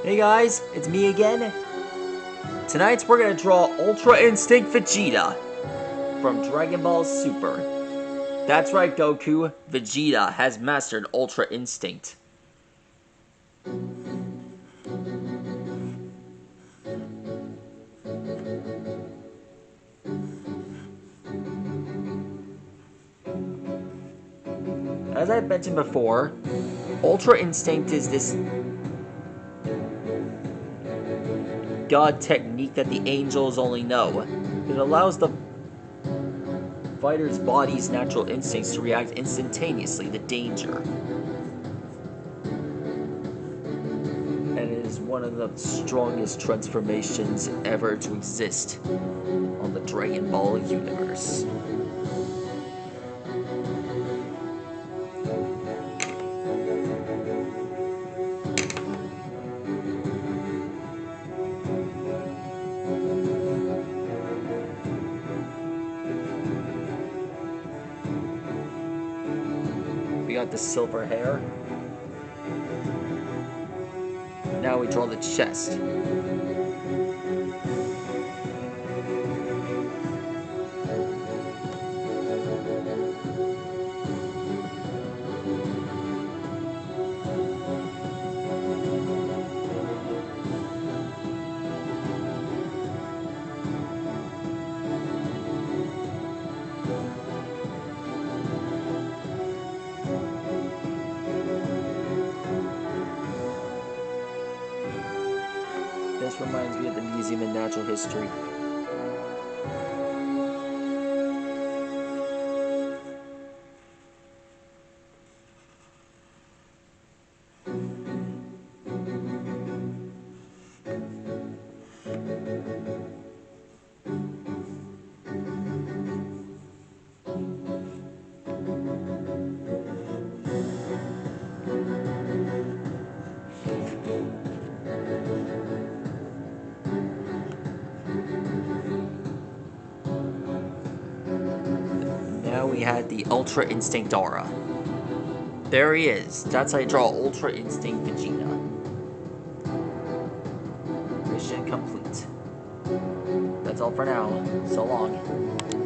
Hey guys, it's me again. Tonight we're gonna draw Ultra Instinct Vegeta from Dragon Ball Super. That's right, Goku. Vegeta has mastered Ultra Instinct. As I mentioned before, Ultra Instinct is this god technique that the angels only know. It allows the fighter's body's natural instincts to react instantaneously to danger. And it is one of the strongest transformations ever to exist on the Dragon Ball universe. We got the silver hair. Now we draw the chest. This reminds me of the Museum of Natural History. Now we had the Ultra Instinct aura. There he is. That's how you draw Ultra Instinct Vegeta. Mission complete. That's all for now. So long.